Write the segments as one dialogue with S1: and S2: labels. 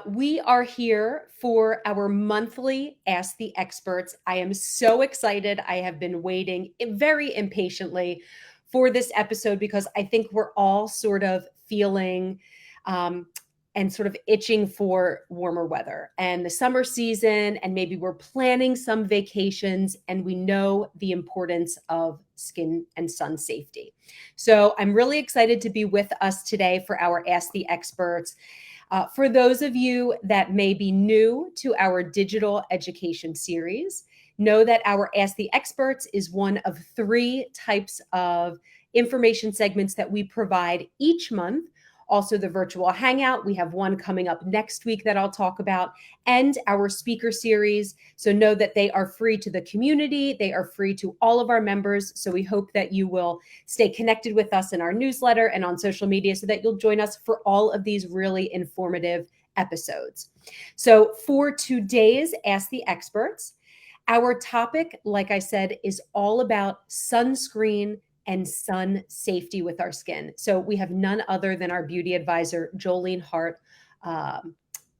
S1: We are here for our monthly Ask the Experts. I am so excited. I have been waiting very impatiently for this episode because I think we're all sort of feeling um, and sort of itching for warmer weather and the summer season, and maybe we're planning some vacations, and we know the importance of skin and sun safety. So I'm really excited to be with us today for our Ask the Experts. For those of you that may be new to our digital education series, know that our Ask the Experts is one of three types of information segments that we provide each month. Also, the virtual hangout. We have one coming up next week that I'll talk about, and our speaker series. So, know that they are free to the community, they are free to all of our members. So, we hope that you will stay connected with us in our newsletter and on social media so that you'll join us for all of these really informative episodes. So, for today's Ask the Experts, our topic, like I said, is all about sunscreen and sun safety with our skin. So we have none other than our beauty advisor, Jolene Hart,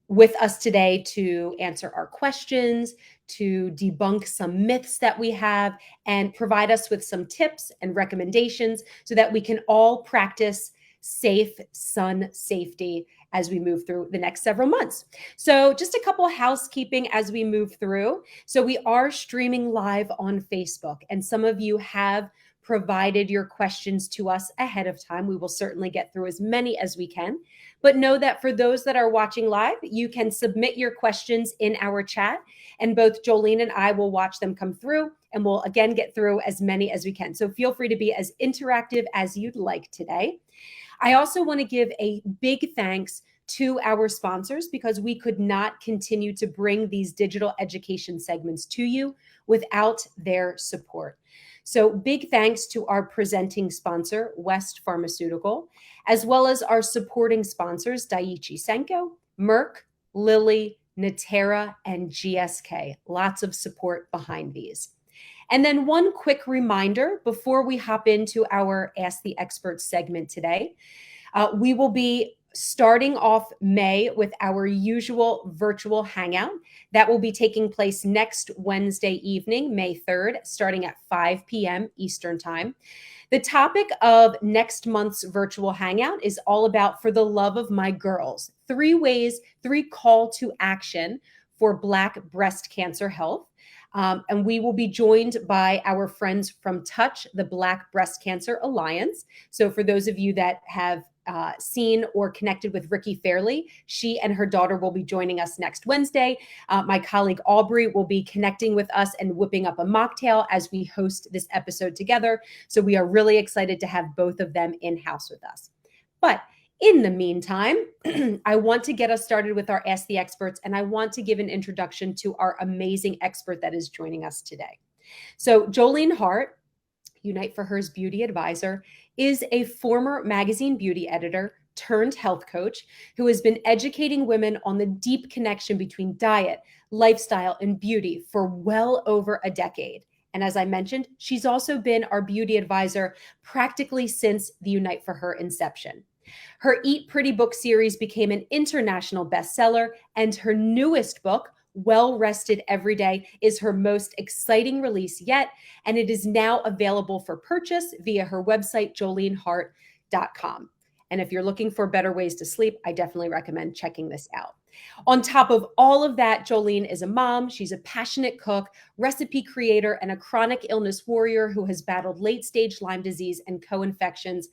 S1: with us today to answer our questions, to debunk some myths that we have, and provide us with some tips and recommendations so that we can all practice safe sun safety as we move through the next several months. So just a couple housekeeping as we move through. So we are streaming live on Facebook, and some of you have provided your questions to us ahead of time. We will certainly get through as many as we can. But know that for those that are watching live, you can submit your questions in our chat, and both Jolene and I will watch them come through, and we'll again get through as many as we can. So feel free to be as interactive as you'd like today. I also want to give a big thanks to our sponsors because we could not continue to bring these digital education segments to you without their support. So big thanks to our presenting sponsor, West Pharmaceutical, as well as our supporting sponsors, Daiichi Sankyo, Merck, Lilly, Natera, and GSK. Lots of support behind these. And then one quick reminder before we hop into our Ask the Experts segment today. We will be starting off May with our usual virtual hangout that will be taking place next Wednesday evening, May 3rd, starting at 5 p.m. Eastern Time. The topic of next month's virtual hangout is all about For the Love of My Girls, 3 call to action for Black breast cancer health. And we will be joined by our friends from Touch, the Black Breast Cancer Alliance. So for those of you that have seen or connected with Ricky Fairley, she and her daughter will be joining us next Wednesday. My colleague Aubrey will be connecting with us and whipping up a mocktail as we host this episode together. So we are really excited to have both of them in-house with us. But in the meantime, I want to get us started with our Ask the Experts, and I want to give an introduction to our amazing expert that is joining us today. So Jolene Hart, Unite for Her's beauty advisor, is a former magazine beauty editor turned health coach who has been educating women on the deep connection between diet, lifestyle, and beauty for well over a decade. And as I mentioned, she's also been our beauty advisor practically since the Unite for Her inception. Her Eat Pretty book series became an international bestseller, and her newest book, Well Rested Every Day, is her most exciting release yet, and it is now available for purchase via her website, jolenehart.com. And if you're looking for better ways to sleep, I definitely recommend checking this out. On top of all of that, Jolene is a mom. She's a passionate cook, recipe creator, and a chronic illness warrior who has battled late-stage Lyme disease and co-infections.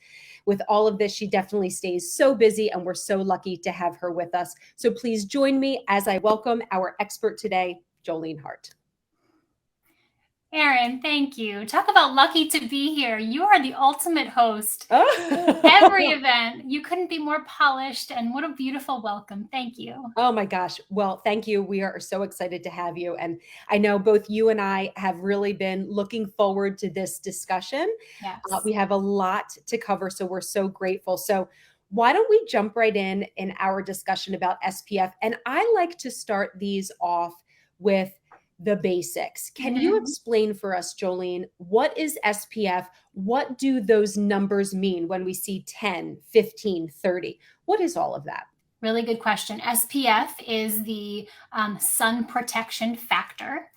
S1: With all of this, she definitely stays so busy, and we're so lucky to have her with us. So please join me as I welcome our expert today, Jolene Hart.
S2: Erin, thank you. Talk about lucky to be here. You are the ultimate host. Every event. You couldn't be more polished, and what a beautiful welcome. Thank you.
S1: Oh my gosh. Well, thank you. We are so excited to have you. And I know both you and I have really been looking forward to this discussion.
S2: Yes.
S1: We have a lot to cover, so we're so grateful. So why don't we jump right in our discussion about SPF? And I like to start these off with the basics. Can you explain for us, Jolene, what is SPF? What do those numbers mean when we see 10, 15, 30? What is all of that?
S2: Really good question. SPF is the sun protection factor.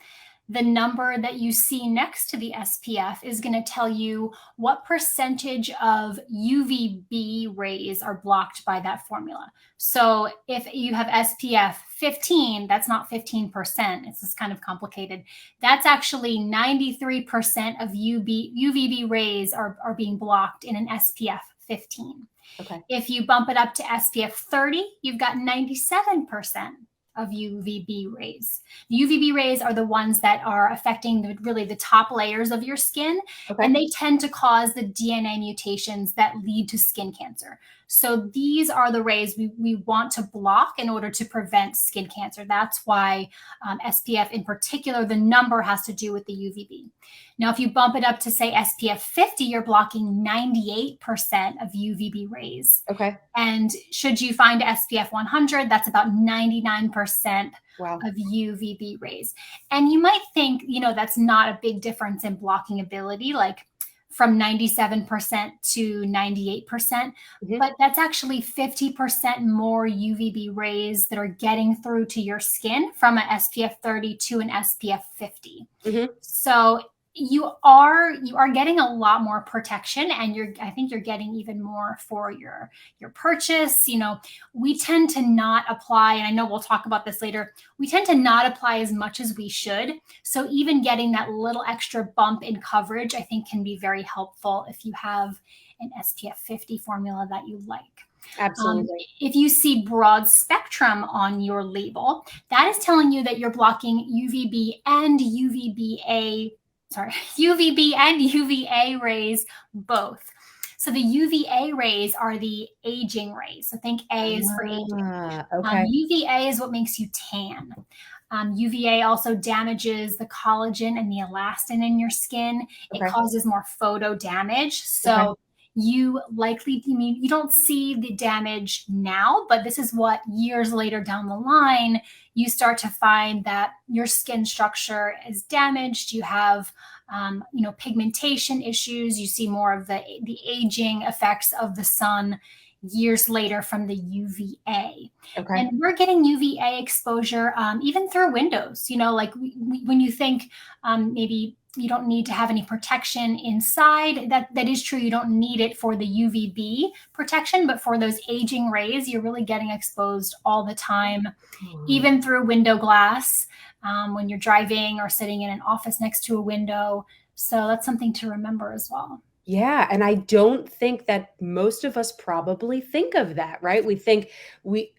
S2: The number that you see next to the SPF is going to tell you what percentage of UVB rays are blocked by that formula. So if you have SPF 15, that's not 15%. It's just kind of complicated. That's actually 93% of UVB rays are being blocked in an SPF 15.
S1: Okay.
S2: If you bump it up to SPF 30, you've got 97% of UVB rays. The UVB rays are the ones that are affecting really the top layers of your skin, and they tend to cause the DNA mutations that lead to skin cancer. So these are the rays we want to block in order to prevent skin cancer. That's why SPF in particular, the number has to do with the UVB. Now, if you bump it up to say SPF 50, you're blocking 98% of UVB rays.
S1: Okay.
S2: And should you find SPF 100, that's about 99%
S1: wow.
S2: of UVB rays. And you might think, that's not a big difference in blocking ability, like from 97% to 98%, but that's actually 50% more UVB rays that are getting through to your skin from an SPF 30 to an SPF 50. So you are getting a lot more protection, and I think you're getting even more for your purchase. We tend to not apply, and I know we'll talk about this later, we tend to not apply as much as we should. So even getting that little extra bump in coverage, I think, can be very helpful if you have an SPF 50 formula that you like.
S1: Absolutely.
S2: If you see broad spectrum on your label, that is telling you that you're blocking UVB and UVA rays both. So the UVA rays are the aging rays. So think A is for aging.
S1: Okay.
S2: UVA is what makes you tan. UVA also damages the collagen and the elastin in your skin. It causes more photo damage. So you don't see the damage now, but this is what years later down the line, you start to find that your skin structure is damaged. You have, pigmentation issues. You see more of the aging effects of the sun years later from the UVA. And we're getting UVA exposure even through windows. When you think maybe you don't need to have any protection inside, that is true. You don't need it for the UVB protection, but for those aging rays, you're really getting exposed all the time, even through window glass when you're driving or sitting in an office next to a window. So that's something to remember as well.
S1: Yeah. And I don't think that most of us probably think of that, right? We think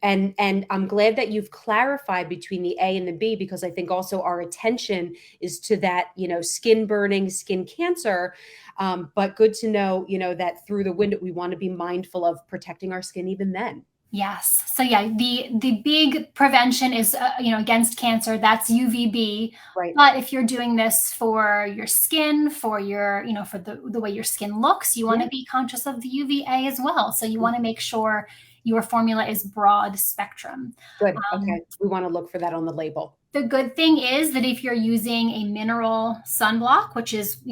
S1: and I'm glad that you've clarified between the A and the B, because I think also our attention is to that, skin burning, skin cancer. But good to know, that through the window, we want to be mindful of protecting our skin even then.
S2: Yes. So yeah, the big prevention is, against cancer, that's UVB.
S1: Right.
S2: But if you're doing this for your skin, for your, for the way your skin looks, you want to be conscious of the UVA as well. So you want to make sure your formula is broad spectrum.
S1: Good. Okay. We want to look for that on the label.
S2: The good thing is that if you're using a mineral sunblock, which is,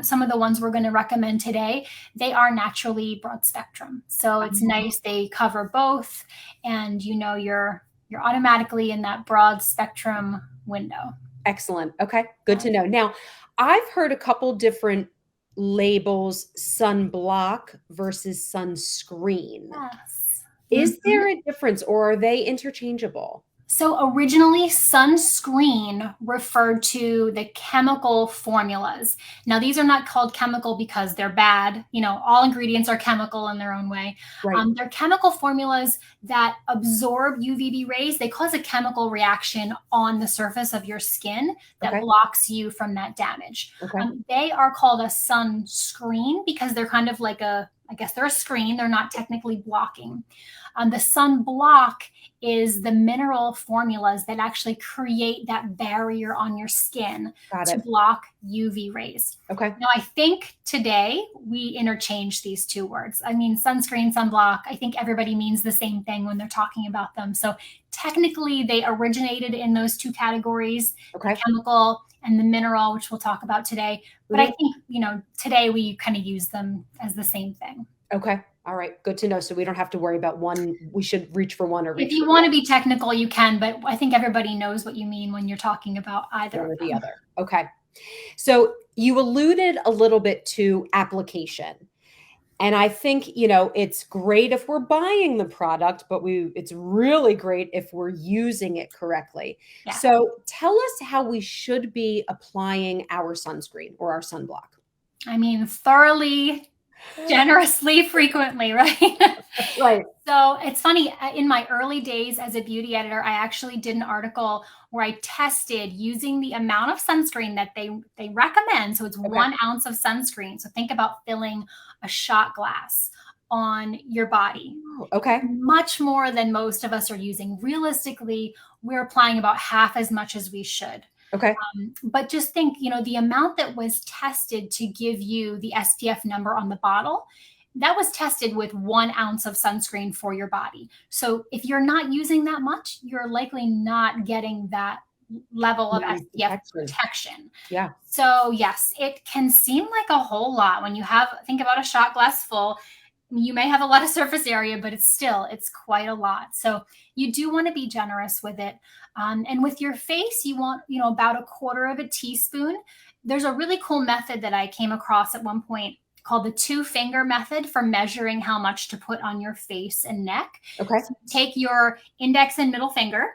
S2: some of the ones we're going to recommend today, they are naturally broad spectrum. So it's nice. They cover both, and you're automatically in that broad spectrum window.
S1: Excellent. Okay. Good to know. Now, I've heard a couple different labels, sunblock versus sunscreen.
S2: Yes.
S1: Is there a difference, or are they interchangeable?
S2: So originally, sunscreen referred to the chemical formulas. Now, these are not called chemical because they're bad. All ingredients are chemical in their own way.
S1: Right.
S2: They're chemical formulas that absorb UVB rays. They cause a chemical reaction on the surface of your skin that blocks you from that damage. They are called a sunscreen because they're kind of like they're a screen. They're not technically blocking. The sunblock is the mineral formulas that actually create that barrier on your skin to block UV rays. Now, I think today we interchange these two words. I mean, sunscreen, sunblock, I think everybody means the same thing when they're talking about them. So technically they originated in those two categories, the chemical and the mineral, which we'll talk about today. But I think, today we kind of use them as the same thing.
S1: Okay. All right, good to know. So we don't have to worry about one. We should reach for one or
S2: If
S1: reach
S2: you
S1: for the
S2: want to
S1: other.
S2: be technical, you can, but I think everybody knows what you mean when you're talking about either
S1: One
S2: of
S1: or the
S2: them.
S1: other. Okay. So you alluded a little bit to application. And I think, it's great if we're buying the product, but it's really great if we're using it correctly.
S2: Yeah.
S1: So tell us how we should be applying our sunscreen or our sunblock.
S2: I mean, thoroughly, generously, frequently, right?
S1: Right.
S2: So it's funny, in my early days as a beauty editor, I actually did an article where I tested using the amount of sunscreen that they recommend. So it's
S1: Okay.
S2: 1 ounce of sunscreen. So think about filling a shot glass on your body.
S1: Oh, okay.
S2: Much more than most of us are using. Realistically, we're applying about half as much as we should.
S1: Okay.
S2: But just think, the amount that was tested to give you the SPF number on the bottle, that was tested with 1 ounce of sunscreen for your body. So if you're not using that much, you're likely not getting that level of SPF protection.
S1: Yeah.
S2: So yes, it can seem like a whole lot when think about a shot glass full. You may have a lot of surface area, but it's quite a lot. So you do want to be generous with it. And with your face, you want, about 1/4 teaspoon. There's a really cool method that I came across at one point called the 2-finger method for measuring how much to put on your face and neck.
S1: Okay.
S2: So you take your index and middle finger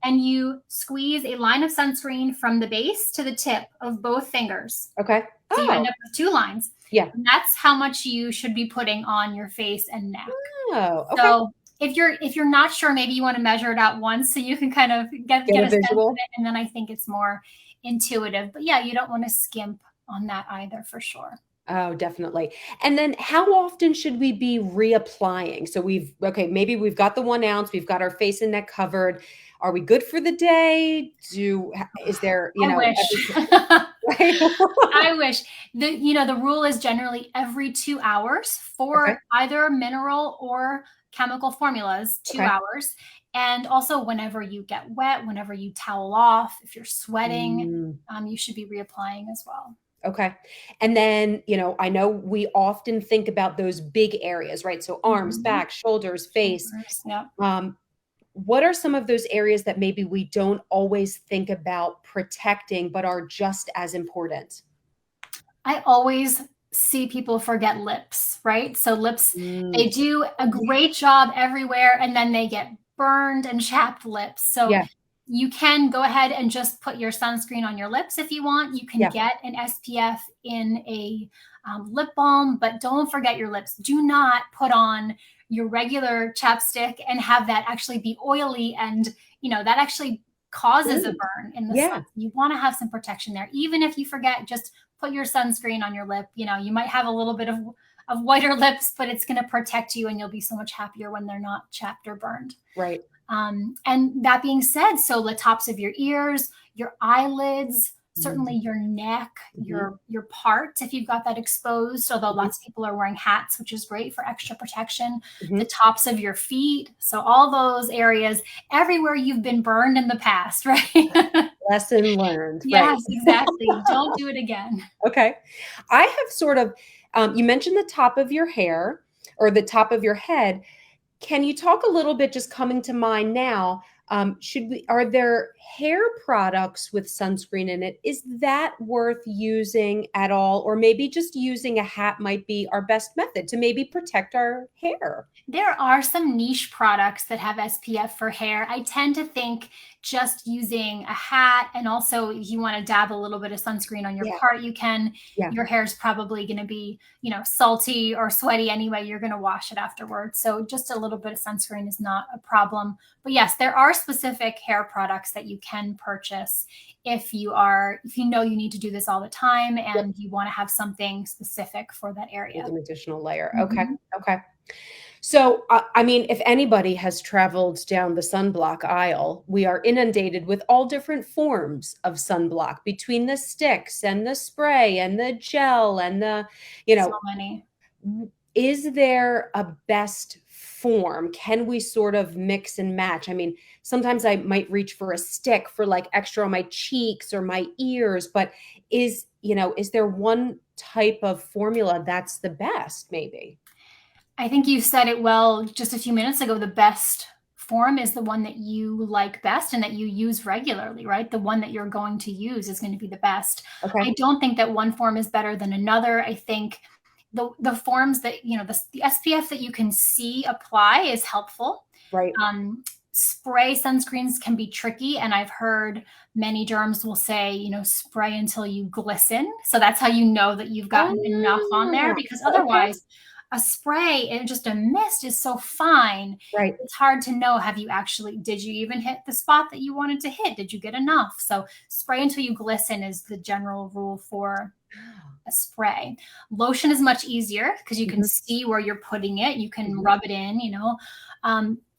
S2: and you squeeze a line of sunscreen from the base to the tip of both fingers.
S1: Okay.
S2: So you end up with 2 lines.
S1: Yeah.
S2: And that's how much you should be putting on your face and neck.
S1: Oh, okay.
S2: So if you're not sure, maybe you want to measure it out once so you can kind of get a sense of it, and then I think it's more intuitive. But yeah, you don't want to skimp on that either, for sure.
S1: Oh, definitely. And then how often should we be reapplying? So maybe we've got the 1 ounce, we've got our face and neck covered. Are we good for the day? Is there,
S2: I wish. I wish. The rule is generally every 2 hours for either mineral or chemical formulas, 2 hours. And also whenever you get wet, whenever you towel off, if you're sweating, you should be reapplying as well.
S1: Okay. And then, I know we often think about those big areas, right? So arms, back, shoulders, face.
S2: Yeah.
S1: What are some of those areas that maybe we don't always think about protecting, but are just as important?
S2: I always see people forget lips, right? So lips, they do a great job everywhere, and then they get burned and chapped lips. So you can go ahead and just put your sunscreen on your lips if you want. You can get an SPF in a lip balm, but don't forget your lips. Do not put on your regular chapstick and have that actually be oily, and that actually causes a burn in the sun. You want to have some protection there. Even if you forget, just put your sunscreen on your lip. You might have a little bit of whiter lips, but it's going to protect you, and you'll be so much happier when they're not chapped or burned.
S1: Right.
S2: And that being said, so the tops of your ears, your eyelids, certainly your neck, your parts, if you've got that exposed, although lots of people are wearing hats, which is great for extra protection, the tops of your feet. So all those areas, everywhere you've been burned in the past, right?
S1: Lesson learned.
S2: Yes, exactly. Don't do it again.
S1: Okay. I have sort of, you mentioned the top of your hair or the top of your head. Can you talk a little bit, just coming to mind now, are there hair products with sunscreen in it? Is that worth using at all? Or maybe just using a hat might be our best method to maybe protect our hair?
S2: There are some niche products that have SPF for hair. I tend to think just using a hat, and also if you want to dab a little bit of sunscreen on your part, you can. Your hair is probably going to be, salty or sweaty anyway. You're going to wash it afterwards. So just a little bit of sunscreen is not a problem. But yes, there are specific hair products that you can purchase if you know you need to do this all the time and you want to have something specific for that area.
S1: With an additional layer. Okay. So, if anybody has traveled down the sunblock aisle, we are inundated with all different forms of sunblock, between the sticks and the spray and the gel and
S2: so many.
S1: Is there a best form? Can we sort of mix and match? Sometimes I might reach for a stick for like extra on my cheeks or my ears, but is there one type of formula that's the best maybe?
S2: I think you said it well just a few minutes ago. The best form is the one that you like best and that you use regularly, right? The one that you're going to use is going to be the best.
S1: Okay.
S2: I don't think that one form is better than another. I think the forms that, the SPF that you can see apply is helpful.
S1: Right.
S2: Spray sunscreens can be tricky, and I've heard many derms will say, spray until you glisten. So that's how you know that you've gotten enough on there, because
S1: Okay.
S2: otherwise a spray and just a mist is so fine.
S1: Right.
S2: It's hard to know, did you even hit the spot that you wanted to hit? Did you get enough? So spray until you glisten is the general rule for a spray. Lotion is much easier because you can see where you're putting it. You can rub it in,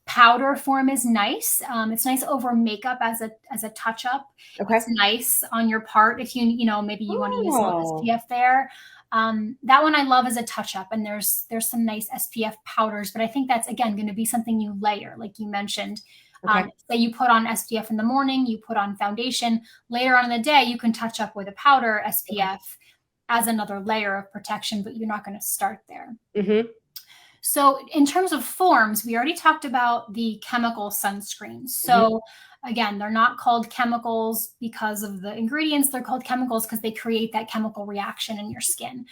S2: powder form is nice. It's nice over makeup as a touch up.
S1: Okay.
S2: It's nice on your part if maybe you want to use a little
S1: Oh.
S2: SPF there. That one I love as a touch up, and there's some nice SPF powders, but I think that's again going to be something you layer, like you mentioned.
S1: Okay.
S2: Say you put on SPF in the morning, you put on foundation. Later on in the day, you can touch up with a powder SPF as another layer of protection, but you're not going to start there.
S1: Mm-hmm.
S2: So in terms of forms, we already talked about the chemical sunscreens. So again, they're not called chemicals because of the ingredients. They're called chemicals because they create that chemical reaction in your skin.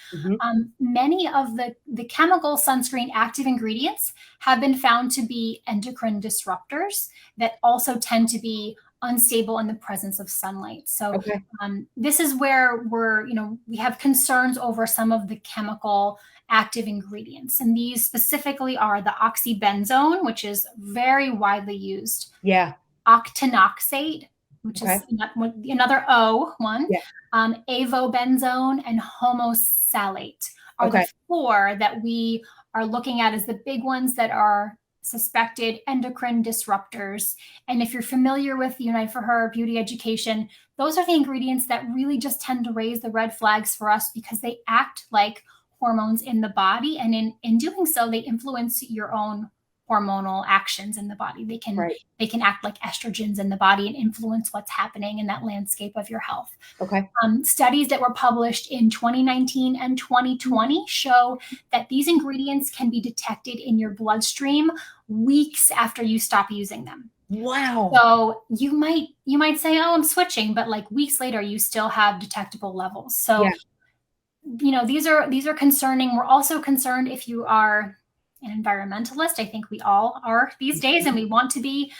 S2: Many of the chemical sunscreen active ingredients have been found to be endocrine disruptors that also tend to be unstable in the presence of sunlight. So this is where we have concerns over some of the chemical active ingredients. And these specifically are the oxybenzone, which is very widely used.
S1: Yeah.
S2: Octinoxate, which is another O one.
S1: Yeah.
S2: Avobenzone and homosalate are the four that we are looking at as the big ones that are suspected endocrine disruptors. And if you're familiar with Unite for Her beauty education, those are the ingredients that really just tend to raise the red flags for us because they act like hormones in the body. And in doing so, they influence your own hormonal actions in the body. They can act like estrogens in the body and influence what's happening in that landscape of your health. Studies that were published in 2019 and 2020 show that these ingredients can be detected in your bloodstream weeks after you stop using them.
S1: Wow.
S2: So you might say, oh, I'm switching, but like weeks later, you still have detectable levels. So these are concerning. We're also concerned if you are an environmentalist. I think we all are these days, and we want to be.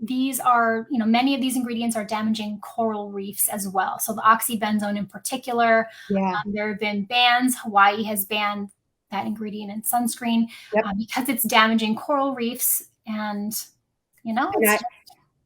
S2: These are, many of these ingredients are damaging coral reefs as well. So the oxybenzone in particular, there have been bans. Hawaii has banned that ingredient in sunscreen because it's damaging coral reefs. And,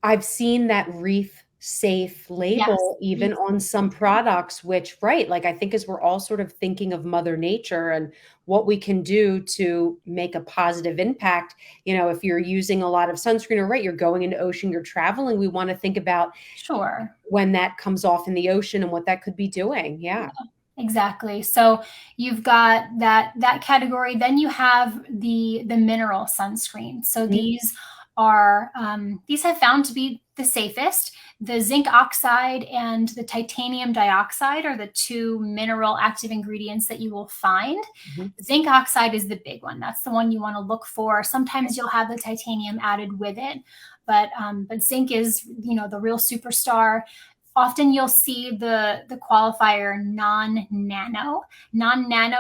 S1: I've seen that reef safe label even on some products, which like I think as we're all sort of thinking of Mother Nature and what we can do to make a positive impact, if you're using a lot of sunscreen or you're going into ocean, you're traveling, we want to think about when that comes off in the ocean and what that could be doing.
S2: Exactly. So you've got that category. Then you have the mineral sunscreen. So these have found to be the safest. The zinc oxide and the titanium dioxide are the two mineral active ingredients that you will find. Zinc oxide is the big one. That's the one you want to look for. Sometimes you'll have the titanium added with it, but zinc is, the real superstar. Often you'll see the qualifier non-nano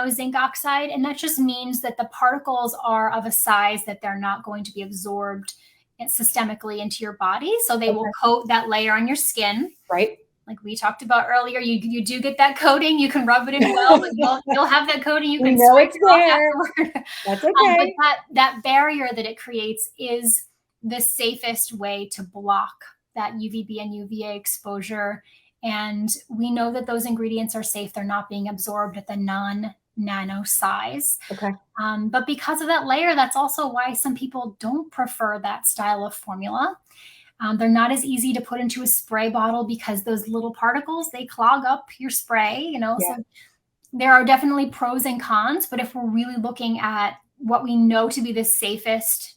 S2: zinc oxide, and that just means that the particles are of a size that they're not going to be absorbed systemically into your body. So they will coat that layer on your skin. Like we talked about earlier, you do get that coating. You can rub it in well, but you'll have that coating. You can
S1: know it's there. That's okay.
S2: But that barrier that it creates is the safest way to block that UVB and UVA exposure. And we know that those ingredients are safe. They're not being absorbed at the non-nano size. But because of that layer, that's also why some people don't prefer that style of formula. They're not as easy to put into a spray bottle because those little particles, they clog up your spray, So there are definitely pros and cons, but if we're really looking at what we know to be the safest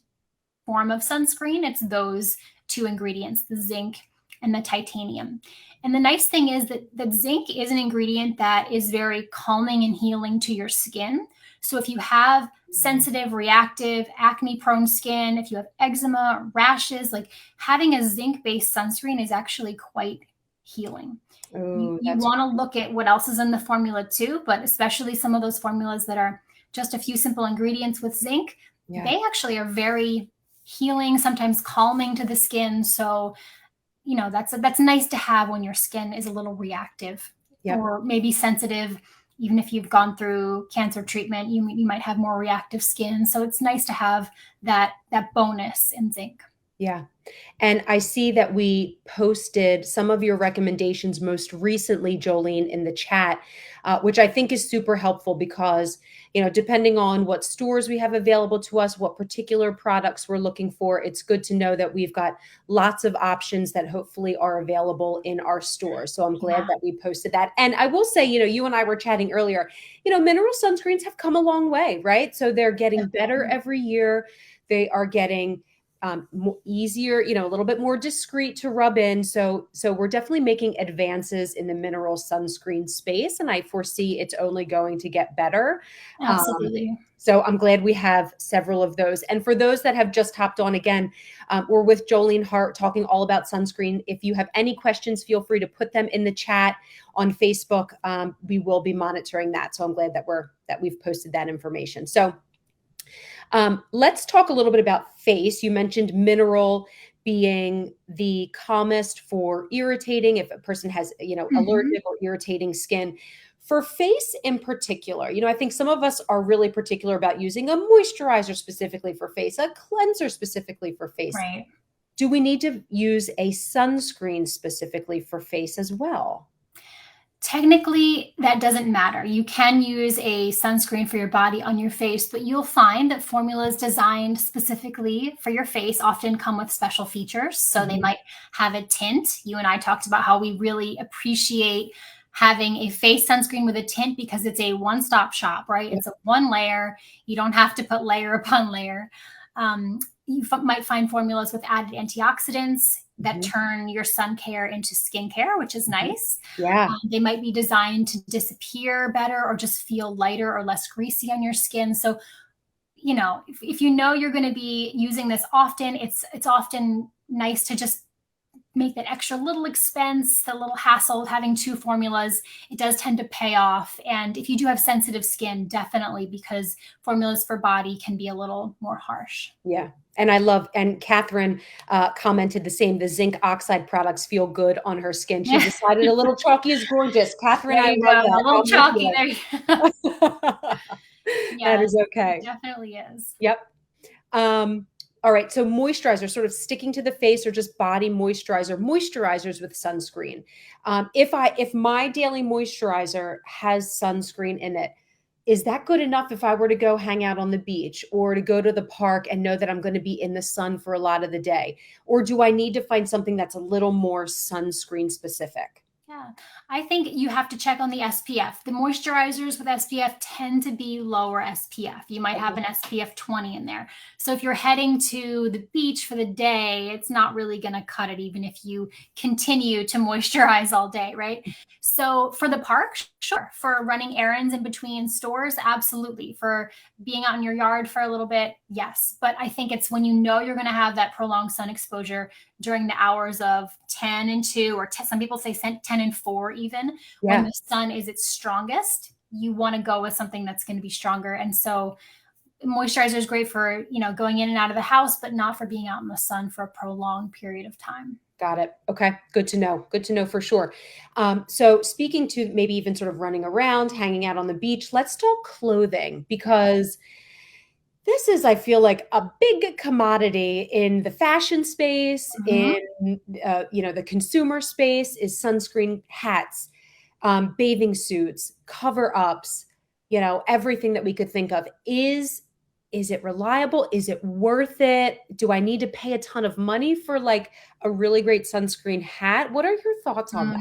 S2: form of sunscreen, it's those two ingredients, the zinc and the titanium. And the nice thing is that zinc is an ingredient that is very calming and healing to your skin. So if you have sensitive, reactive, acne prone skin, if you have eczema, rashes, like having a zinc based sunscreen is actually quite healing.
S1: Oh,
S2: You
S1: that's
S2: want to look at what else is in the formula too, but especially some of those formulas that are just a few simple ingredients with zinc,
S1: yeah.
S2: they actually are very healing, sometimes calming to the skin. So, that's nice to have when your skin is a little reactive
S1: Yep.
S2: or maybe sensitive. Even if you've gone through cancer treatment, you might have more reactive skin. So it's nice to have that bonus in zinc.
S1: Yeah. And I see that we posted some of your recommendations most recently, Jolene, in the chat, which I think is super helpful because, depending on what stores we have available to us, what particular products we're looking for, it's good to know that we've got lots of options that hopefully are available in our stores. So I'm glad
S2: Yeah.
S1: that we posted that. And I will say, you and I were chatting earlier, mineral sunscreens have come a long way, right? So they're getting better every year. They are getting easier, a little bit more discreet to rub in. So we're definitely making advances in the mineral sunscreen space, and I foresee it's only going to get better.
S2: Absolutely.
S1: So I'm glad we have several of those. And for those that have just hopped on again, we're with Jolene Hart talking all about sunscreen. If you have any questions, feel free to put them in the chat on Facebook. We will be monitoring that. So I'm glad that we've posted that information. So let's talk a little bit about face. You mentioned mineral being the calmest for irritating if a person has, allergic or irritating skin. For face in particular, I think some of us are really particular about using a moisturizer specifically for face, a cleanser specifically for face.
S2: Right.
S1: Do we need to use a sunscreen specifically for face as well?
S2: Technically, that doesn't matter. You can use a sunscreen for your body on your face, but you'll find that formulas designed specifically for your face often come with special features. So they might have a tint. You and I talked about how we really appreciate having a face sunscreen with a tint because it's a one-stop shop, right? It's a one layer. You don't have to put layer upon layer. Might find formulas with added antioxidants that turn your sun care into skincare, which is nice.
S1: Yeah.
S2: They might be designed to disappear better or just feel lighter or less greasy on your skin. So, if you know you're going to be using this often, it's often nice to just make that extra little expense, the little hassle of having two formulas. It does tend to pay off. And if you do have sensitive skin, definitely, because formulas for body can be a little more harsh.
S1: Yeah. And and Catherine commented the same. The zinc oxide products feel good on her skin. She decided a little chalky is gorgeous. Catherine,
S2: There
S1: I
S2: you
S1: love
S2: go.
S1: that.
S2: A little chalky. There you go.
S1: That
S2: Yes,
S1: is okay.
S2: it definitely is.
S1: Yep. All right. So moisturizer, sort of sticking to the face or just body moisturizers with sunscreen. If my daily moisturizer has sunscreen in it, is that good enough if I were to go hang out on the beach or to go to the park and know that I'm going to be in the sun for a lot of the day? Or do I need to find something that's a little more sunscreen specific?
S2: Yeah, I think you have to check on the SPF. The moisturizers with SPF tend to be lower SPF. You might have an SPF 20 in there. So if you're heading to the beach for the day, it's not really going to cut it, even if you continue to moisturize all day, right? So for the park, sure. For running errands in between stores, absolutely. For being out in your yard for a little bit, yes. But I think it's when you know you're going to have that prolonged sun exposure during the hours of 10 and 2, or some people say 10 and 4 even, when the sun is its strongest, you want to go with something that's going to be stronger. And so moisturizer is great for, going in and out of the house, but not for being out in the sun for a prolonged period of time.
S1: Got it. Okay. Good to know. Good to know for sure. So speaking to maybe even sort of running around, hanging out on the beach, let's talk clothing because this is, I feel like, a big commodity in the fashion space, in the consumer space is sunscreen, hats, bathing suits, cover ups, everything that we could think of. Is it reliable? Is it worth it? Do I need to pay a ton of money for like a really great sunscreen hat? What are your thoughts on that?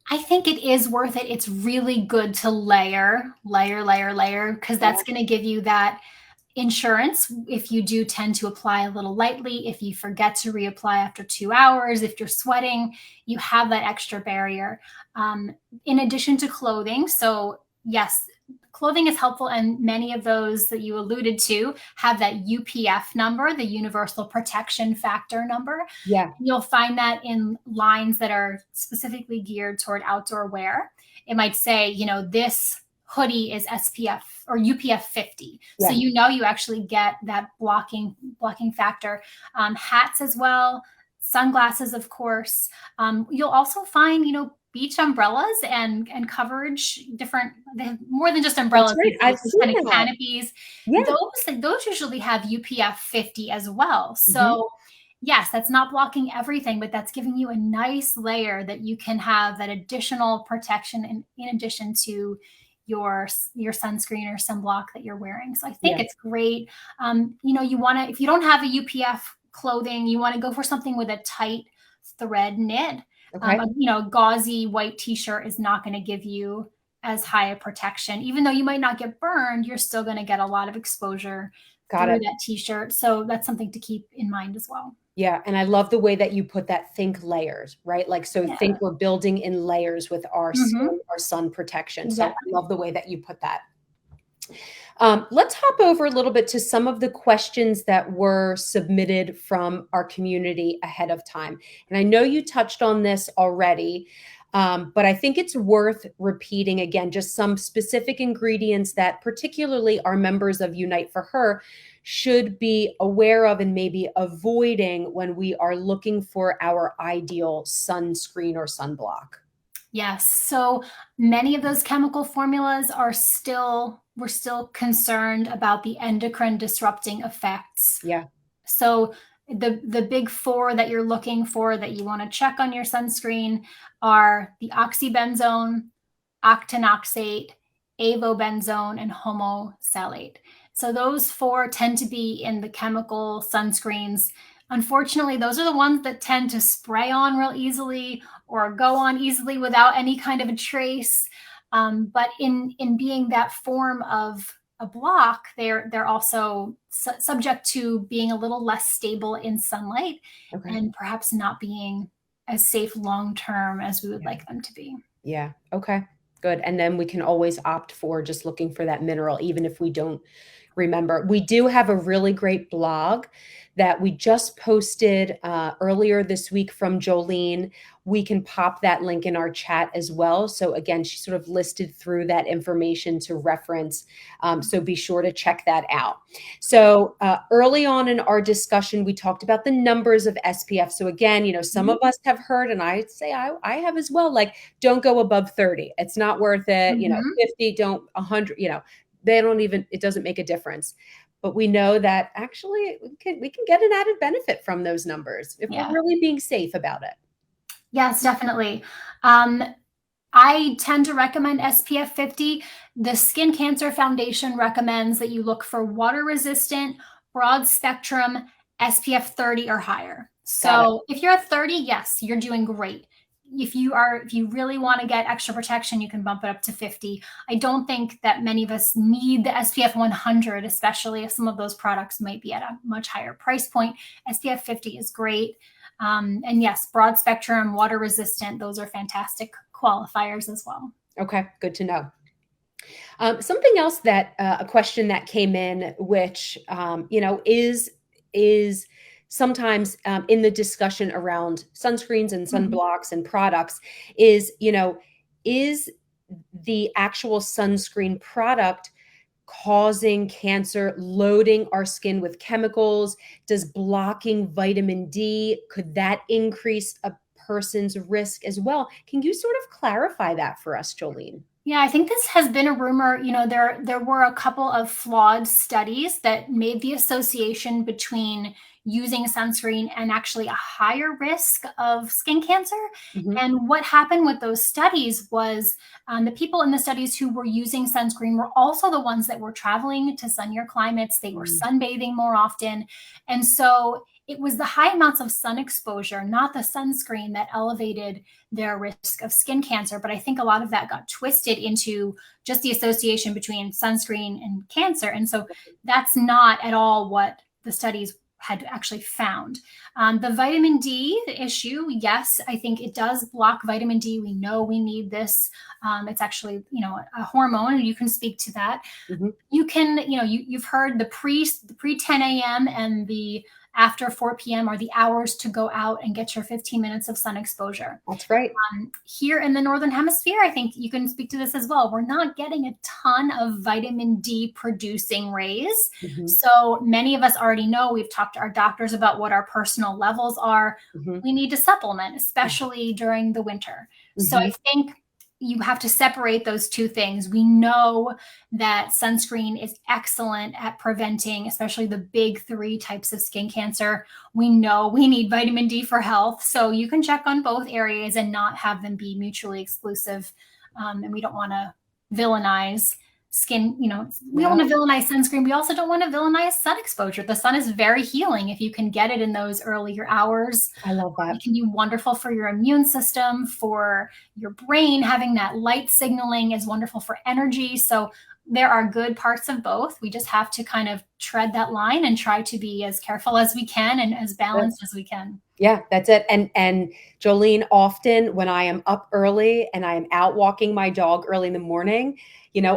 S2: I think it is worth it. It's really good to layer, because that's going to give you that insurance if you do tend to apply a little lightly, if you forget to reapply after 2 hours, if you're sweating, you have that extra barrier. In addition to clothing, so yes, clothing is helpful, and many of those that you alluded to have that UPF number, the Universal Protection Factor number.
S1: Yeah.
S2: You'll find that in lines that are specifically geared toward outdoor wear. It might say, this hoodie is SPF or UPF 50. So
S1: Yeah.
S2: you actually get that blocking factor. Hats as well, sunglasses, of course. You'll also find, beach umbrellas and coverage different. They have more than just
S1: That's
S2: umbrellas.
S1: right. I've
S2: These
S1: seen
S2: kind of
S1: that.
S2: canopies.
S1: Yeah.
S2: Those usually have UPF 50 as well.
S1: Mhm.
S2: So yes, that's not blocking everything, but that's giving you a nice layer that you can have that additional protection in addition to your sunscreen or sunblock that you're wearing. So I think
S1: Yeah.
S2: it's great. You want to, if you don't have a UPF clothing, you want to go for something with a tight thread knit.
S1: Okay.
S2: Gauzy white t-shirt is not going to give you as high a protection. Even though you might not get burned, you're still going to get a lot of exposure
S1: Got
S2: through
S1: it.
S2: that t-shirt. So that's something to keep in mind as well.
S1: Yeah, and I love the way that you put that, think layers, right? Like, so
S2: Yeah.
S1: think we're building in layers with our
S2: Mm-hmm.
S1: skin, our sun protection. So I
S2: Exactly.
S1: love the way that you put that. Let's hop over a little bit to some of the questions that were submitted from our community ahead of time. And I know you touched on this already, but I think it's worth repeating again, just some specific ingredients that particularly our members of Unite for Her should be aware of and maybe avoiding when we are looking for our ideal sunscreen or sunblock.
S2: Yes. So many of those chemical formulas we're still concerned about the endocrine disrupting effects.
S1: Yeah.
S2: So the big four that you're looking for that you want to check on your sunscreen are the oxybenzone, octinoxate, avobenzone, and homosalate. So those four tend to be in the chemical sunscreens. Unfortunately, those are the ones that tend to spray on real easily or go on easily without any kind of a trace. But in being that form of a block, they're also subject to being a little less stable in sunlight
S1: Okay.
S2: and perhaps not being as safe long term as we would
S1: Yeah.
S2: like them to be.
S1: Yeah. Okay. Good. And then we can always opt for just looking for that mineral, even if we don't remember. We do have a really great blog that we just posted earlier this week from Jolene. We can pop that link in our chat as well. So again, she sort of listed through that information to reference. So be sure to check that out. So early on in our discussion, we talked about the numbers of SPF. So again, some of us have heard, and I'd say I have as well, like, don't go above 30. It's not worth it.
S2: Mhm.
S1: 50, don't 100, they don't even, it doesn't make a difference. But we know that actually we can get an added benefit from those numbers if
S2: Yeah.
S1: we're really being safe about it.
S2: Yes, definitely. I tend to recommend SPF 50. The Skin Cancer Foundation recommends that you look for water resistant, broad spectrum, SPF 30 or higher. So if you're at 30, yes, you're doing great. If you really want to get extra protection, you can bump it up to 50. I don't think that many of us need the SPF 100, especially if some of those products might be at a much higher price point. SPF 50 is great. And yes, broad spectrum, water resistant, those are fantastic qualifiers as well.
S1: Okay, good to know. Something else that a question that came in, which is sometimes in the discussion around sunscreens and sunblocks and products is the actual sunscreen product causing cancer, loading our skin with chemicals? Does blocking vitamin D, could that increase a person's risk as well? Can you sort of clarify that for us, Jolene?
S2: Yeah, I think this has been a rumor. There were a couple of flawed studies that made the association between using sunscreen and actually a higher risk of skin cancer.
S1: Mhm.
S2: And what happened with those studies was the people in the studies who were using sunscreen were also the ones that were traveling to sunnier climates. They were sunbathing more often. And so it was the high amounts of sun exposure, not the sunscreen, that elevated their risk of skin cancer. But I think a lot of that got twisted into just the association between sunscreen and cancer. And so that's not at all what the studies had actually found. The vitamin D issue, yes, I think it does block vitamin D. We know we need this. It's actually, a hormone, and you can speak to that.
S1: Mhm.
S2: You can, you've heard the pre 10 a.m. and the after 4 p.m. are the hours to go out and get your 15 minutes of sun exposure.
S1: That's right.
S2: Here in the Northern Hemisphere, I think you can speak to this as well. We're not getting a ton of vitamin D producing rays.
S1: Mhm.
S2: So many of us already know, we've talked to our doctors about what our personal levels are.
S1: Mhm.
S2: We need to supplement, especially during the winter. So I
S1: Mhm.
S2: think you have to separate those two things. We know that sunscreen is excellent at preventing, especially the big three types of skin cancer. We know we need vitamin D for health. So you can check on both areas and not have them be mutually exclusive. And we don't want to villainize skin, we don't
S1: Yeah,
S2: want to villainize sunscreen. We also don't want to villainize sun exposure. The sun is very healing if you can get it in those earlier hours.
S1: I love that.
S2: It can be wonderful for your immune system, for your brain. Having that light signaling is wonderful for energy. So there are good parts of both. We just have to kind of tread that line and try to be as careful as we can and as balanced as we can.
S1: Yeah, that's it. And Jolene, often when I am up early and I am out walking my dog early in the morning,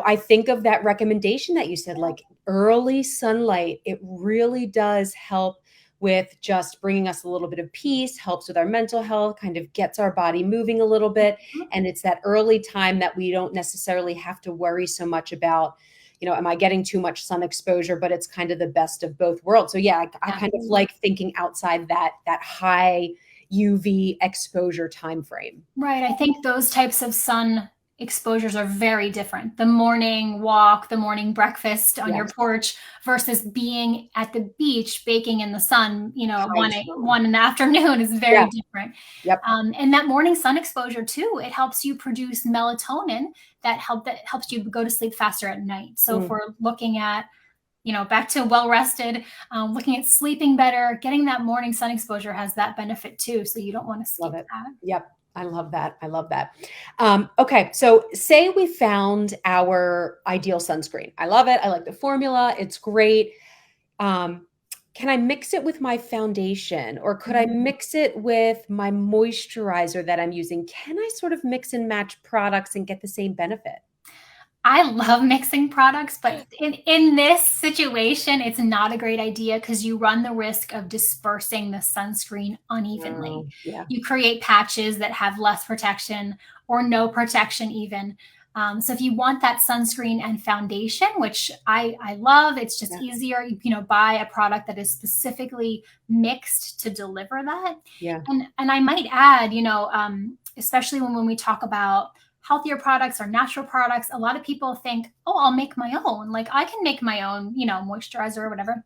S1: I think of that recommendation that you said, like early sunlight. It really does help with just bringing us a little bit of peace, helps with our mental health, kind of gets our body moving a little bit. And it's that early time that we don't necessarily have to worry so much about, am I getting too much sun exposure? But it's kind of the best of both worlds. So yeah, I kind of like thinking outside that high UV exposure time frame.
S2: Right. I think those types of sun exposures are very different. The morning walk, the morning breakfast on your
S1: Yes.
S2: porch versus being at the beach baking in the sun,
S1: High sun.
S2: one in the afternoon is very
S1: Yeah.
S2: different.
S1: Yep.
S2: And that morning sun exposure too, it helps you produce melatonin that helps you go to sleep faster at night. So if
S1: Mm,
S2: we're looking at back to well rested, looking at sleeping better, getting that morning sun exposure has that benefit too. So you don't want to
S1: love
S2: skip
S1: it.
S2: that.
S1: Yep. I love that. I love that. Okay. So say we found our ideal sunscreen. I love it. I like the formula. It's great. Um, can I mix it with my foundation, or could I mix it with my moisturizer that I'm using? Can I sort of mix and match products and get the same benefit?
S2: I love mixing products, but in this situation, it's not a great idea because you run the risk of dispersing the sunscreen unevenly.
S1: Oh, yeah.
S2: You create patches that have less protection or no protection even. So if you want that sunscreen and foundation, which I love, it's just
S1: Yeah.
S2: easier. Buy a product that is specifically mixed to deliver that.
S1: Yeah.
S2: And I might add, especially when we talk about healthier products or natural products, a lot of people think, oh, I'll make my own. Like I can make my own, moisturizer or whatever.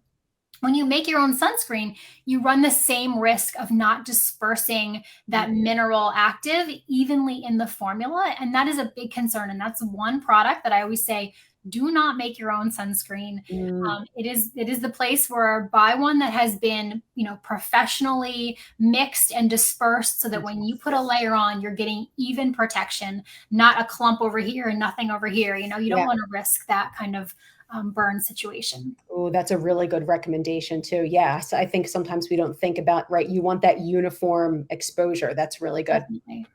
S2: When you make your own sunscreen, you run the same risk of not dispersing that mineral active evenly in the formula. And that is a big concern. And that's one product that I always say, do not make your own sunscreen.
S1: Mm,
S2: It is the place where buy one that has been professionally mixed and dispersed so that when you put a layer on, you're getting even protection, not a clump over here and nothing over here. You don't
S1: yeah.
S2: want to risk that kind of burn situation.
S1: Oh, that's a really good recommendation too. Yeah. So I think sometimes we don't think about, right, you want that uniform exposure. That's really good.
S2: Definitely.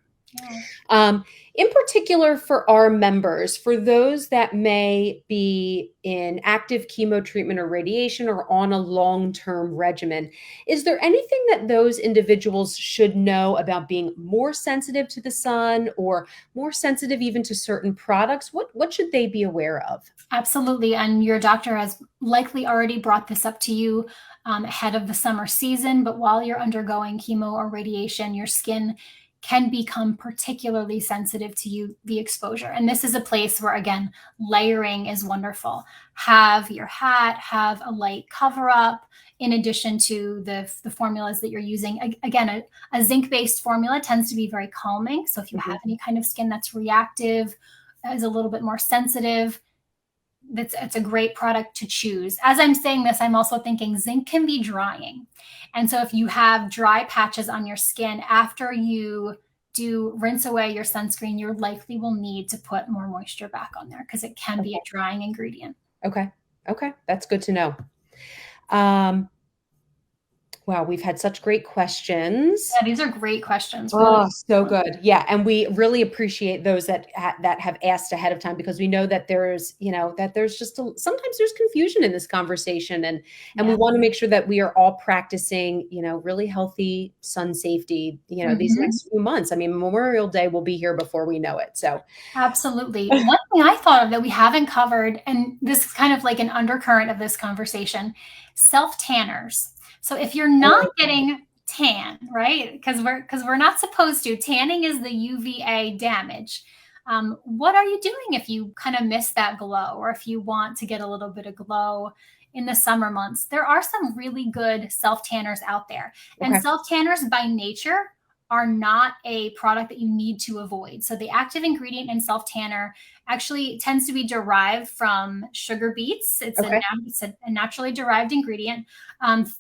S2: Yeah.
S1: In particular for our members, for those that may be in active chemo treatment or radiation or on a long-term regimen, is there anything that those individuals should know about being more sensitive to the sun or more sensitive even to certain products? What should they be aware of?
S2: Absolutely. And your doctor has likely already brought this up to you ahead of the summer season. But while you're undergoing chemo or radiation, your skin can become particularly sensitive to UV exposure. And this is a place where, again, layering is wonderful. Have your hat, have a light cover up. In addition to the formulas that you're using, again, a zinc-based formula tends to be very calming. So if you
S1: Mhm.
S2: have any kind of skin that's reactive, is a little bit more sensitive, it's a great product to choose. As I'm saying this, I'm also thinking zinc can be drying. And so if you have dry patches on your skin after you do rinse away your sunscreen, you likely will need to put more moisture back on there because it can be
S1: Okay.
S2: a drying ingredient.
S1: Okay. Okay. That's good to know. Um, Wow, we've had such great questions.
S2: Yeah, these are great questions. Really.
S1: Oh, so good. Yeah, and we really appreciate those that have asked ahead of time, because we know that there's, that there's just sometimes there's confusion in this conversation, and we
S2: Yeah.
S1: want to make sure that we are all practicing, really healthy sun safety, these
S2: Mhm.
S1: next few months. I mean, Memorial Day will be here before we know it. So,
S2: Absolutely. One thing I thought of that we haven't covered, and this is kind of like an undercurrent of this conversation, self tanners. So if you're not getting tan, right? Because we're not supposed to. Tanning is the UVA damage. What are you doing if you kind of miss that glow, or if you want to get a little bit of glow in the summer months? There are some really good self tanners out there, and
S1: okay,
S2: self tanners by nature are not a product that you need to avoid. So the active ingredient in self tanner actually tends to be derived from sugar beets.
S1: okay,
S2: It's a naturally derived ingredient.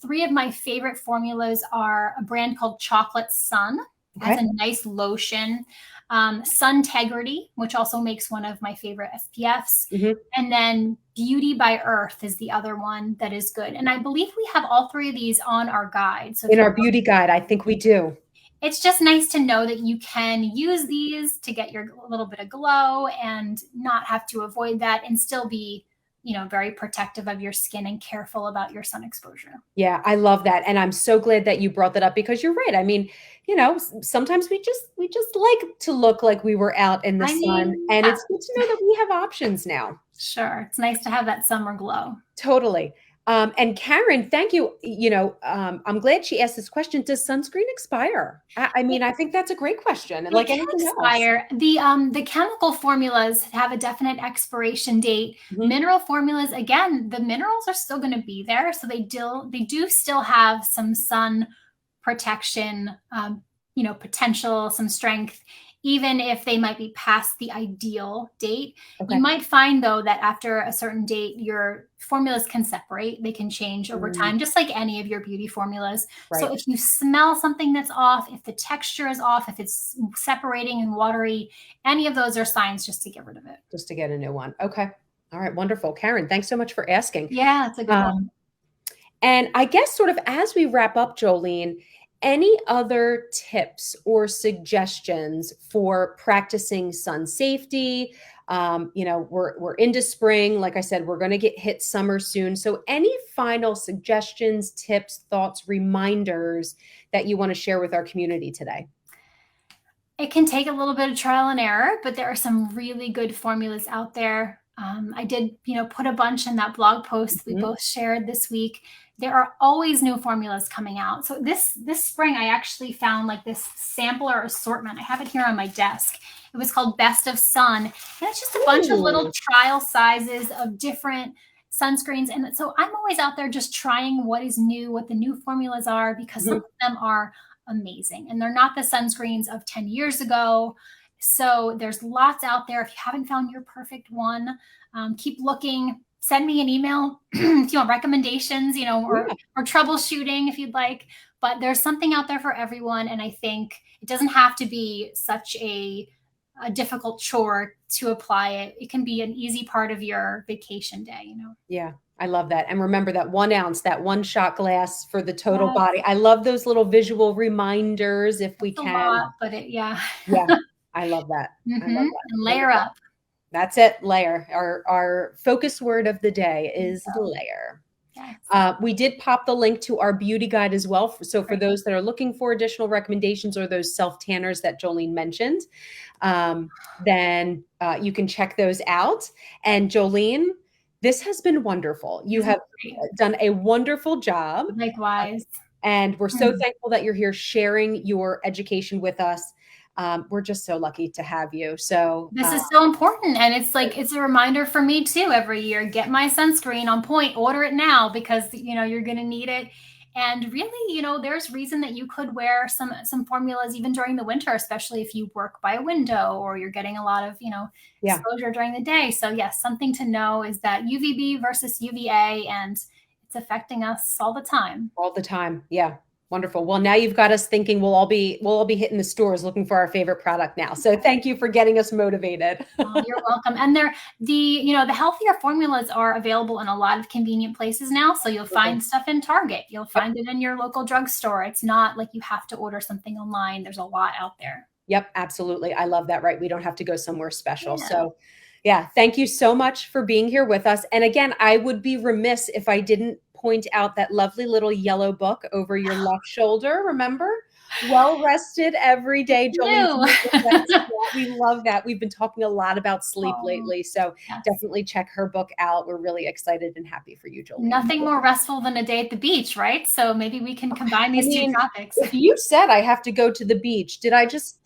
S2: Three of my favorite formulas are a brand called Chocolate Sun. It has
S1: okay.
S2: a nice lotion. Suntegrity, which also makes one of my favorite SPFs.
S1: Hmm.
S2: And then Beauty by Earth is the other one that is good. And I believe we have all three of these on our guide. So if
S1: In
S2: you
S1: our beauty guide, I think we do.
S2: it's just nice to know that you can use these to get your little bit of glow and not have to avoid that and still be, very protective of your skin and careful about your sun exposure.
S1: Yeah, I love that. And I'm so glad that you brought that up, because you're right. I mean, sometimes we just like to look like we were out in the
S2: I
S1: sun,
S2: mean,
S1: and
S2: yeah,
S1: it's good to know that we have options now.
S2: sure. It's nice to have that summer glow.
S1: Totally. And Karen, thank you. I'm glad she asked this question. Does sunscreen expire? I mean, I think that's a great question, and
S2: It
S1: like
S2: can
S1: anything else.
S2: expire. The chemical formulas have a definite expiration date.
S1: Mhm.
S2: Mineral formulas, again, the minerals are still going to be there, so they do still have some sun protection, potential, some strength, even if they might be past the ideal date. You
S1: Okay.
S2: might find, though, that after a certain date, your formulas can separate. They can change over
S1: Mm,
S2: time, just like any of your beauty formulas. So
S1: right.
S2: if you smell something that's off, if the texture is off, if it's separating and watery, any of those are signs just to get rid of it.
S1: Just to get a new one. Okay. All right. Wonderful. Karen, thanks so much for asking.
S2: Yeah, it's a good one.
S1: Um, And I guess, sort of as we wrap up, Jolene, any other tips or suggestions for practicing sun safety? We're into spring. Like I said, we're going to get hit summer soon. So, any final suggestions, tips, thoughts, reminders that you want to share with our community today?
S2: It can take a little bit of trial and error, but there are some really good formulas out there. I did, put a bunch in that blog post we
S1: Mhm.
S2: both shared this week. There are always new formulas coming out. So this spring, I actually found like this sampler assortment. I have it here on my desk. It was called Best of Sun, and it's just a bunch of little
S1: Ooh,
S2: trial sizes of different sunscreens. And so I'm always out there just trying what is new, what the new formulas are, because some
S1: mhm.
S2: of them are amazing. And they're not the sunscreens of 10 years ago. So there's lots out there. If you haven't found your perfect one, keep looking. Send me an email if you want recommendations,
S1: Yeah.
S2: or troubleshooting if you'd like. But there's something out there for everyone. And I think it doesn't have to be such a difficult chore to apply it. It can be an easy part of your vacation day.
S1: Yeah, I love that. And remember that 1 ounce, that one shot glass for the total
S2: Yeah,
S1: body. I love those little visual reminders if we
S2: it's a
S1: can.
S2: lot, but yeah.
S1: Yeah, I love that. I love that.
S2: And layer
S1: Wonderful.
S2: up.
S1: That's it, layer. Our focus word of the day is
S2: So,
S1: layer.
S2: yes.
S1: We did pop the link to our beauty guide as well. So for
S2: Great.
S1: those that are looking for additional recommendations, or those self tanners that Jolene mentioned, then you can check those out. And Jolene, this has been wonderful. You
S2: This is
S1: have
S2: great.
S1: done a wonderful job.
S2: Likewise.
S1: And we're so
S2: Mm.
S1: thankful that you're here sharing your education with us. We're just so lucky to have you. So,
S2: This is so important. And it's a reminder for me too every year. Get my sunscreen on point, order it now because you're gonna need it. And really, there's reason that you could wear some formulas even during the winter, especially if you work by a window or you're getting a lot of,
S1: yeah,
S2: exposure during the day. So yes, something to know is that UVB versus UVA, and it's affecting us all the time.
S1: all the time. Yeah. Wonderful. Well, now you've got us thinking we'll all be hitting the stores looking for our favorite product now. So thank you for getting us motivated.
S2: Oh, you're welcome. And the healthier formulas are available in a lot of convenient places now. So you'll find stuff in Target. You'll find it in your local drugstore. It's not like you have to order something online. There's a lot out there.
S1: Yep, absolutely. I love that. Right. We don't have to go somewhere special.
S2: Yeah.
S1: So yeah, thank you so much for being here with us. And again, I would be remiss if I didn't point out that lovely little yellow book over your left shoulder. Remember? Well rested every day. Jolene, we love that. We've been talking a lot about sleep lately. So
S2: yes.
S1: definitely check her book out. We're really excited and happy for you, Jolene.
S2: Nothing more restful than a day at the beach, right? So maybe we can combine these two topics.
S1: If you said I have to go to the beach, did I just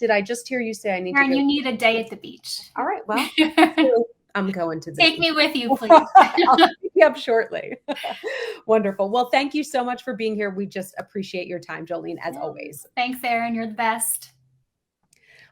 S1: hear you say I need
S2: Karen,
S1: to go?
S2: you need a day at the beach.
S1: All right. Well, I'm going to
S2: take me with you, please.
S1: I'll pick you up shortly. Wonderful. Well, thank you so much for being here. We just appreciate your time, Jolene, as always.
S2: Thanks, Erin. You're the best.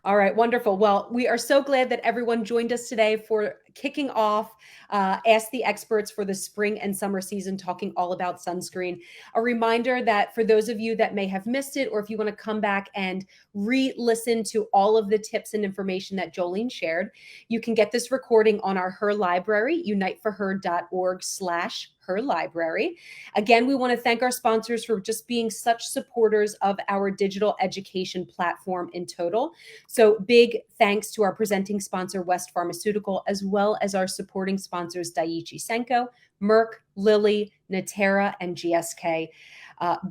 S1: All right, wonderful. Well, we are so glad that everyone joined us today for kicking off Ask the Experts for the spring and summer season, talking all about sunscreen. A reminder that for those of you that may have missed it, or if you want to come back and re-listen to all of the tips and information that Jolene shared, you can get this recording on our Her Library, uniteforher.org/Her Library. Again, we want to thank our sponsors for just being such supporters of our digital education platform in total. So big thanks to our presenting sponsor, West Pharmaceutical, as well as our supporting sponsors, Daiichi Sankyo, Merck, Lilly, Natera, and GSK.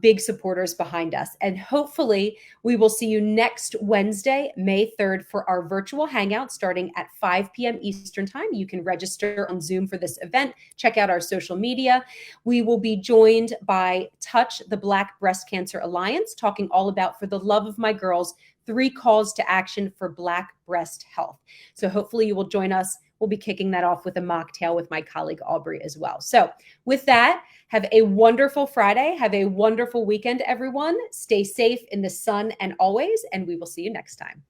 S1: Big supporters behind us. And hopefully we will see you next Wednesday, May 3rd, for our virtual hangout starting at 5 p.m. Eastern Time. You can register on Zoom for this event. Check out our social media. We will be joined by Touch the Black Breast Cancer Alliance, talking all about For the Love of My Girls, 3 calls to action for Black breast health. So hopefully you will join us. We'll be kicking that off with a mocktail with my colleague Aubrey as well. So with that, have a wonderful Friday. Have a wonderful weekend, everyone. Stay safe in the sun and always, and we will see you next time.